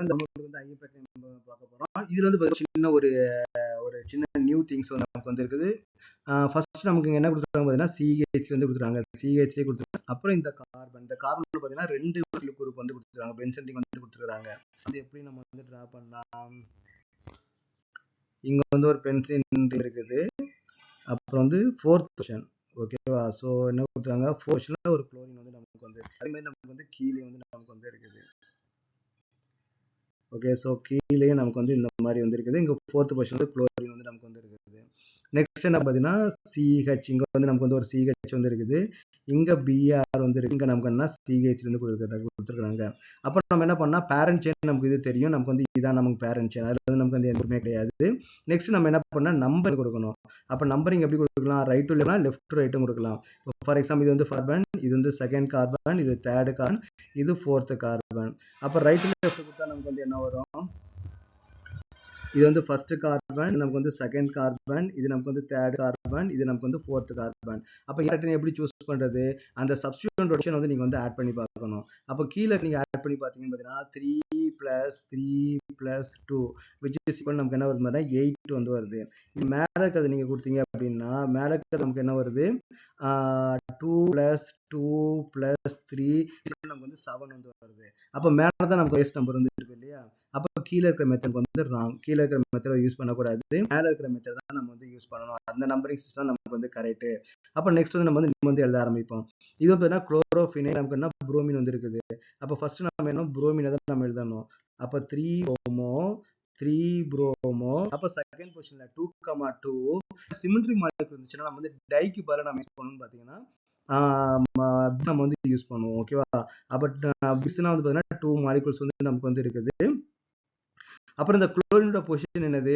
இந்த வந்து ஐயூபேக் நம்ம பார்க்க போறோம். இதுல வந்து சின்ன ஒரு சின்ன நியூ திங்ஸ் வந்து நமக்கு வந்து இருக்குது. ஃபர்ஸ்ட் நமக்கு இங்க என்ன கொடுத்துருக்காங்க பார்த்தீங்கன்னா சிஹெச் வந்து கொடுத்துருக்காங்க, சிஹெச்லேயே கொடுத்துருக்காங்க. அப்புறம் இந்த கார்பன் பார்த்தீங்கன்னா 2 குரூப் வந்து கொடுத்துருக்காங்க, பென்சென்டிங் வந்து கொடுத்துருக்காங்க. அது எப்படி நம்ம வந்து டிரா பண்ணலாம்? இங்க வந்து ஒரு பென்சென்ட் இருக்குது, அப்புறம் வந்து 4th பொசிஷன். ஓகேவா? ஸோ என்ன கொடுத்துருக்காங்க, 4th பொசிஷன்ல ஒரு குளோரின் வந்து நமக்கு வந்து, அதே மாதிரி நமக்கு வந்து கீழே வந்து நமக்கு வந்து இருக்குது. ஓகே, ஸோ கீழே நமக்கு வந்து இந்த மாதிரி வந்து இருக்குது. இங்க 4th பொசிஷன் வந்து குளோரின் வந்து நமக்கு வந்து இருக்குது. நெக்ஸ்ட் என்ன பார்த்தீங்கன்னா சிஹெச், இங்க வந்து நமக்கு வந்து ஒரு சிஹெச் வந்து இருக்குது. இங்க பிஆர் வந்து இருக்கு, இங்க நமக்கு என்ன சிஹெச் வந்து கொடுத்துருக்காங்க. அப்போ நம்ம என்ன பண்ணா பேரண்ட் செயின் நமக்கு இது தெரியும், நமக்கு வந்து இதான் நமக்கு பேரண்ட் செயின், அதுல வந்து நமக்கு வந்து எதுவுமே கிடையாது. நெக்ஸ்ட் நம்ம என்ன பண்ணா நம்பர் கொடுக்கணும். அப்போ நம்பரிங் எப்படி கொடுக்கலாம், right to left, left to ரைட்டும் கொடுக்கலாம். ஃபார் எக்ஸாம்பிள் இது வந்து கார்பன், இது வந்து செகண்ட் கார்பன், இது தேர்ட் கார்பன், இது 4th கார்பன். அப்போ ரைட் டு லெஃப்ட் கொடுத்தா நமக்கு வந்து என்ன வரும், இது வந்து ஃபர்ஸ்ட் கார்பன், நமக்கு வந்து செகண்ட் கார்பன், இது நமக்கு வந்து தேர்ட் கார்பன், இது நமக்கு வந்து 4th கார்பன். அப்போ எப்படி சூஸ் பண்றது, அந்த சப்ஸ்டிட்யூட் ரொட்டேஷன் வந்து நீங்க வந்து ஆட் பண்ணி பார்க்கணும். அப்போ கீழே நீங்க ஆட் பண்ணி பார்த்தீங்கன்னு பார்த்தீங்கன்னா 3 + 3 + 2 which is equal நமக்கு என்ன வருதுன்னா 8 வந்து வருது. இது மேல இருக்கிறது நீங்க கொடுத்தீங்க அப்படின்னா மேல இருக்கிறது நமக்கு என்ன வருது, 2 + 2 + 3 நமக்கு வந்து 7 வந்து வருது. அப்போ மேல தான் நமக்கு பேஸ் நம்பர் வந்து இருக்கு இல்லையா? அப்போ கீழே இருக்கிற மெத்தட் வந்து ராங், கீழே இருக்கிற மெத்தட் யூஸ் பண்ணக்கூடாது, மேல இருக்கிற மெத்தட் தான் நம்ம வந்து யூஸ் பண்ணணும். அந்த நம்பரிங் சிஸ்டம் நமக்கு வந்து கரெக்ட். அப்போ நெக்ஸ்ட் வந்து நம்ம வந்து எழுத ஆரம்பிப்போம். இது பார்த்தீங்கன்னா குளோரோஃபினைல், நமக்கு என்ன புரோமின் வந்து இருக்குது. அப்போ ஃபர்ஸ்ட் நம்ம என்ன புரோமினை தான் நம்ம எழுதணும். அப்போ 3 புரோமோ 3 புரோமோ. அப்போ செகண்ட் பொசிஷன்ல 2,2 சிமெட்ரி மாலிகுல் இருந்துச்சுன்னா நம்ம வந்து டைக்கு பதிலா நம்ம யூஸ் பண்ணணும்னு பார்த்தீங்கன்னா நம்ம வந்து யூஸ் பண்ணுவோம். ஓகேவா? அப்போ பிஸ்னா வந்து பார்த்தீங்கன்னா 2 மாலிகுல்ஸ் வந்து நமக்கு வந்து இருக்குது. அப்புறம் இந்த குளோரினோட பொசிஷன் என்னது,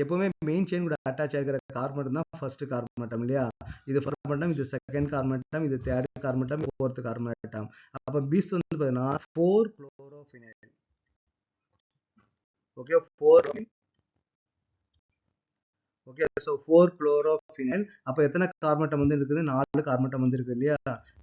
எப்பவுமே மெயின் செயின் கூட அட்டாச் ஆகிற கார்பன் தான் ஃபர்ஸ்ட் கார்பன் இல்லையா? இது ஃபர்ஸ்ட் கார்பன், இது செகண்ட் கார்பன், இது தேர்ட் கார்பன், 4th கார்பன். அப்ப பிஸ் வந்து பார்த்தீங்கன்னா 4 குளோரோஃபினைல். ஓகே, 4. Okay, so 4 குளோரோஃபினைல். அப்போ எத்தனை கார்பன் வந்து இருக்குது, 4 கார்பன் வந்து இருக்கு இல்லையா?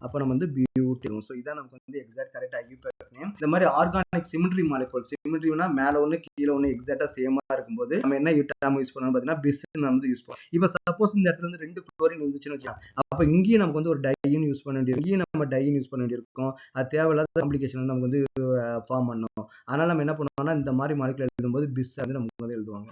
அப்போ நம்ம வந்து பியூட்டேன். ஸோ இதான் நமக்கு வந்து எக்ஸாக்ட் கரெக்ட் ஐயூபேக் நேம். இந்த மாதிரி ஆர்கானிக் சிமெட்ரி மாலிகுல், சிமெட்ரினா மேல ஒன்று கீழே ஒன்று எக்ஸாக்டா சேமா இருக்கும்போது நம்ம என்ன டேர்ம் யூஸ் பண்ணணும் பார்த்தீங்கன்னா பிஸ் வந்து யூஸ் பண்ணணும். இப்போ சப்போஸ் இந்த இடத்துல வந்து 2 குளோரின் இருந்துச்சுன்னு வச்சுக்கோங்க, அப்போ இங்கேயும் நமக்கு வந்து ஒரு டையின் யூஸ் பண்ண வேண்டியது, இங்கேயும் நம்ம டையின் யூஸ் பண்ண வேண்டியிருக்கும். அது தேவையில்லாத காம்ப்ளிகேஷன் நமக்கு வந்து ஃபார்ம் பண்ணணும். அதனால நம்ம என்ன பண்ணுவோம்னா இந்த மாதிரி மாலிகுல் எழுதும்போது பிஸ் வந்து நமக்கு வந்து எழுதுவாங்க.